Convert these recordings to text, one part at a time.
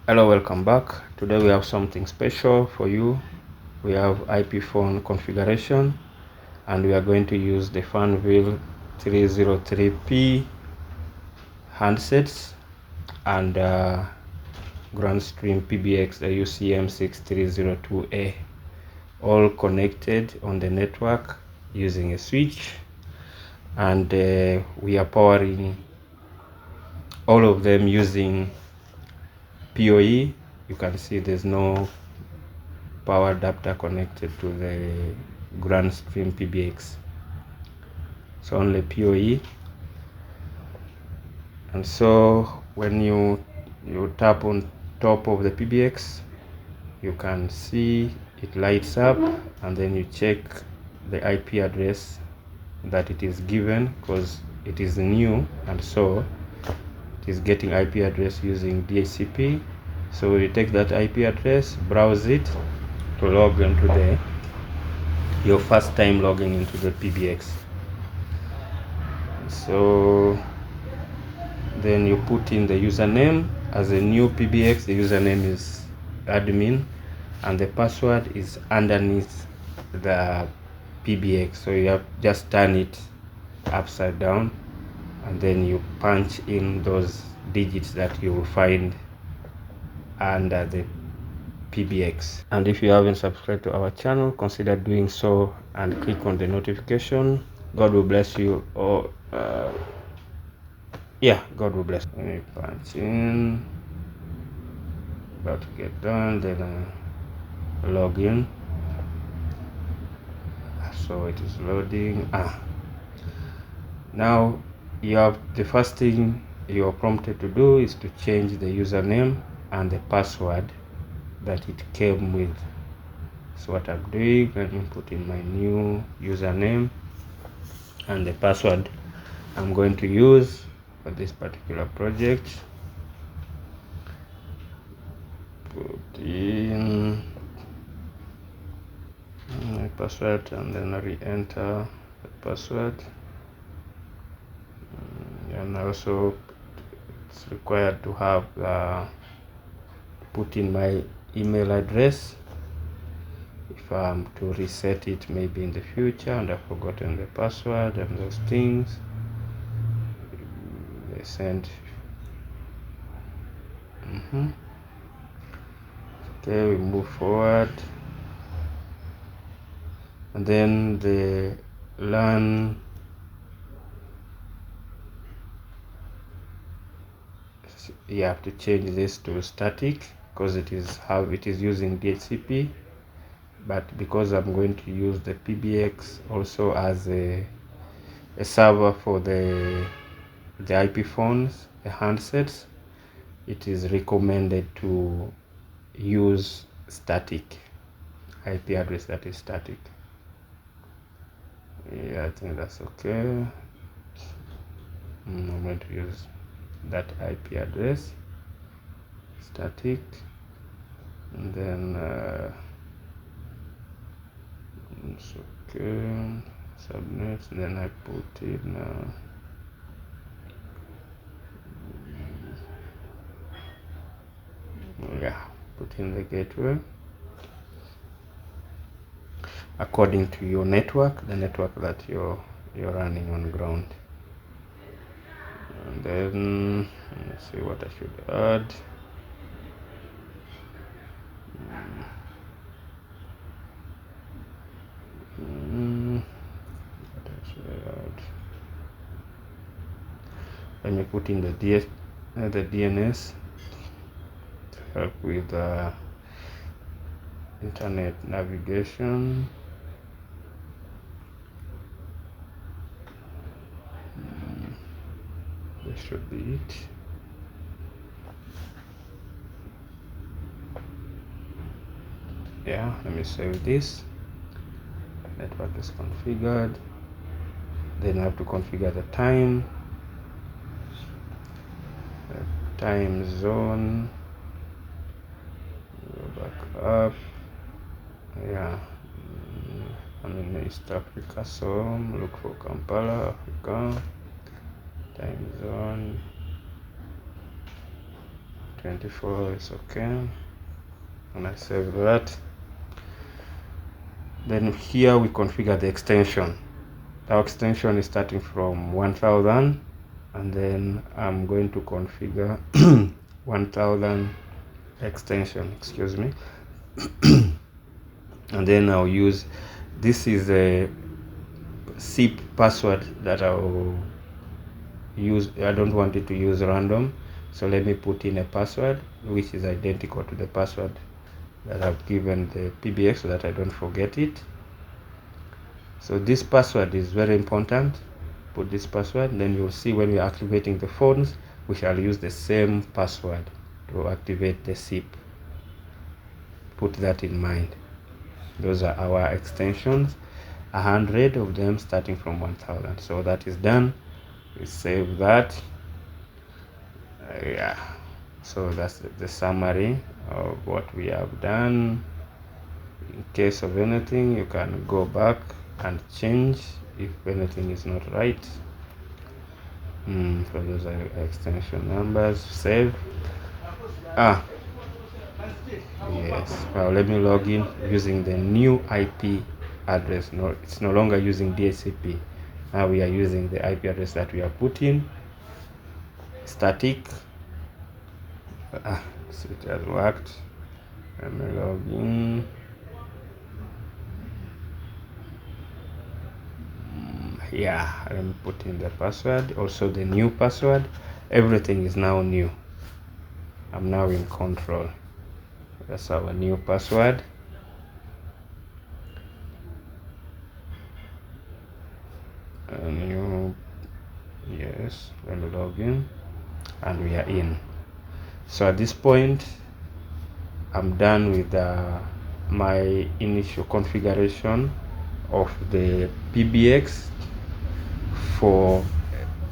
Hello, welcome back. Today we have something special for you. We have IP phone configuration, and we are going to use the fanvil 303p handsets and Grandstream PBX, the ucm6302a, all connected on the network using a switch, and we are powering all of them using PoE. You can see there's no power adapter connected to the Grandstream PBX, so only PoE. And so when you tap on top of the PBX, you can see it lights up, and then you check the IP address that it is given, because it is new, and so it is getting IP address using DHCP. So you take that IP address, browse it to log into your first time logging into the PBX. So then you put in the username. As a new PBX, the username is admin, and the password is underneath the PBX. So you have just turn it upside down, and then you punch in those digits that you will find under the PBX. And if you haven't subscribed to our channel, consider doing so and click on the notification. God will bless you. Or God will bless. Let me punch in. About to get done. Then log in. So it is loading. Now you have, the first thing you are prompted to do is to change the username and the password that it came with. So what I'm doing, let me put in my new username and the password I'm going to use for this particular project. Put in my password and then re-enter the password. And also it's required to have put in my email address if I'm to reset it maybe in the future and I've forgotten the password and those things. They send. Okay, we move forward, and then the LAN you have to change this to static, because it is using DHCP, but because I'm going to use the PBX also as a server for the IP phones, the handsets, it is recommended to use static IP address that is static. I think that's okay. I'm going to use that IP address, static, and then it's okay, subnet, then I put in put in the gateway according to your network, the network that you're running on ground. And then let's see what I should add. What I should add. Let me put in the DNS to help with internet navigation. This should be it. Let me save this. Network is configured. Then I have to configure the time zone. Go back up. I'm in East Africa, so look for Kampala, Africa. Time zone 24 is okay, and I save that. Then here we configure the extension. Our extension is starting from 1000, and then I'm going to configure 1000 extension, excuse me. And then I'll use, this is a SIP password that I'll use. I don't want it to use random, so let me put in a password which is identical to the password that I've given the PBX so that I don't forget it. So this password is very important. Put this password, then you'll see when we're activating the phones, we shall use the same password to activate the SIP. Put that in mind. Those are our extensions, 100 of them starting from 1000. So that is done. We save that. Yeah, so that's the summary of what we have done. In case of anything, you can go back and change if anything is not right. So those are extension numbers. Save. Yes, now let me log in using the new IP address. No, it's no longer using DHCP. Now we are using the IP address that we have put in. Static. So it has worked. Let me log in. Yeah, let me put in the password, also the new password. Everything is now new. I'm now in control. That's our new password. Yes, let me log in, and we are in. So at this point, I'm done with my initial configuration of the PBX for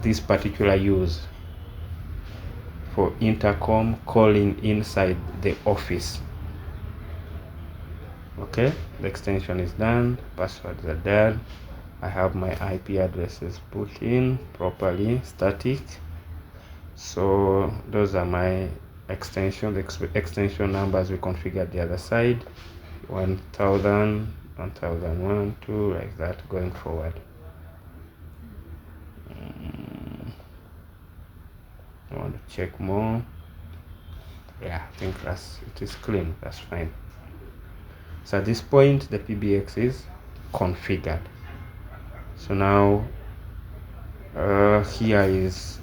this particular use, for intercom calling inside the office. Okay, the extension is done, passwords are done. I have my IP addresses put in properly, static. So those are my extension, the extension numbers we configured the other side, 1000, 1001, 2, like that going forward. I want to check more. Yeah, I think it is clean, that's fine. So at this point the PBX is configured. So now here is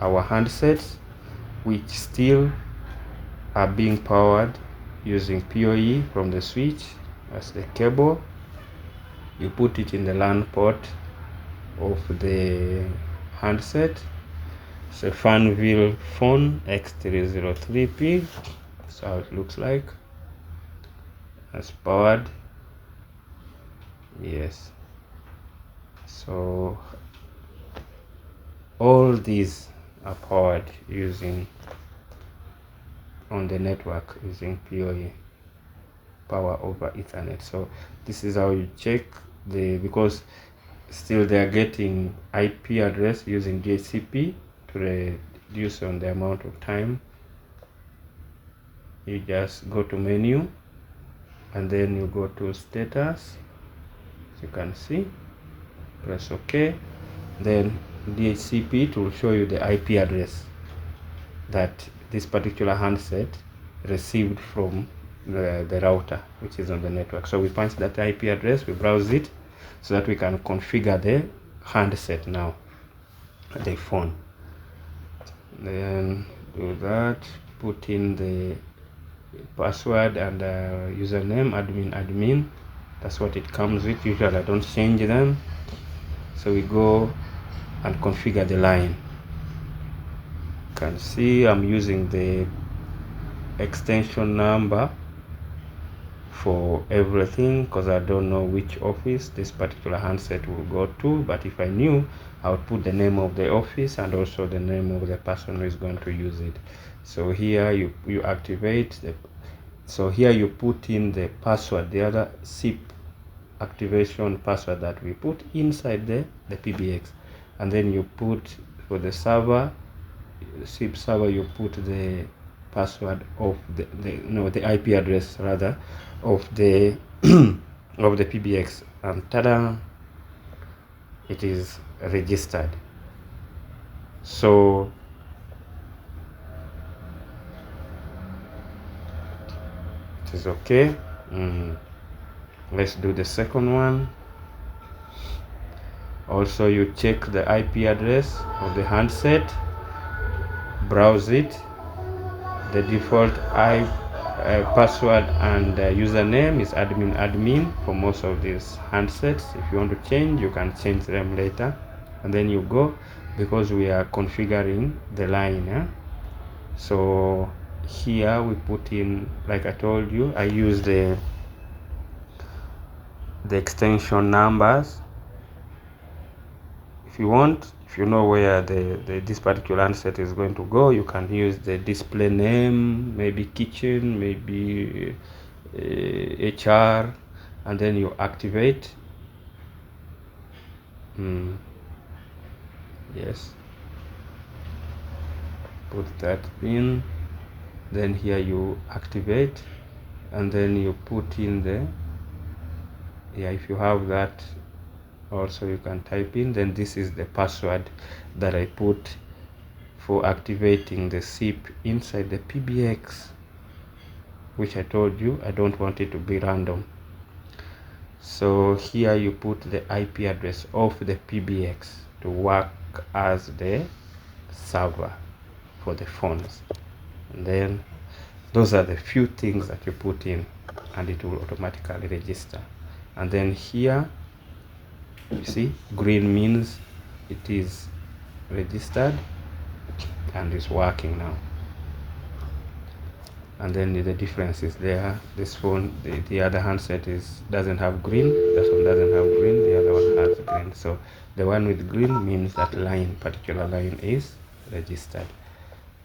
our handsets, which still are being powered using PoE from the switch. That's the cable. You put it in the LAN port of the handset. It's a fanvil phone x303p. That's how it looks like. That's powered. Yes. So all these are powered using on the network using PoE, power over Ethernet. So this is how you check because still they are getting IP address using DHCP to reduce on the amount of time. You just go to menu and then you go to status, as you can see, press OK. Then DHCP will show you the IP address that this particular handset received from the router which is on the network. So we punch that IP address, we browse it so that we can configure the handset now, the phone. Then do that, put in the password and username, admin. That's what it comes with. Usually I don't change them. So we go and configure the line. You can see I'm using the extension number for everything because I don't know which office this particular handset will go to, but if I knew, I would put the name of the office and also the name of the person who is going to use it. So here you activate so here you put in the password, the other SIP activation password that we put inside the PBX, and then you put for the server, SIP server, you put the password of the IP address rather of the of the PBX, and tada, it is registered. So it is okay. Let's do the second one. Also, you check the IP address of the handset, browse it. The default password and username is admin for most of these handsets. If you want to change, you can change them later, and then you go, because we are configuring the line. So here we put in, like I told you, I use the extension numbers. If you want, if you know where this particular handset is going to go, you can use the display name, maybe kitchen, maybe HR, and then you activate. Yes, put that in, then here you activate, and then you put in the, if you have that also you can type in. Then this is the password that I put for activating the SIP inside the PBX, which I told you I don't want it to be random. So here you put the IP address of the PBX to work as the server for the phones, and then those are the few things that you put in, and it will automatically register. And then here you see green means it is registered and is working now. And then the difference is there. This phone, the other handset doesn't have green. This one doesn't have green. The other one has green. So the one with green means that particular line is registered.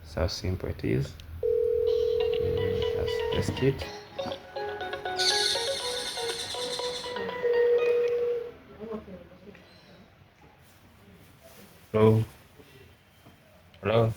So how simple it is. Let's test it. Hello. Hello.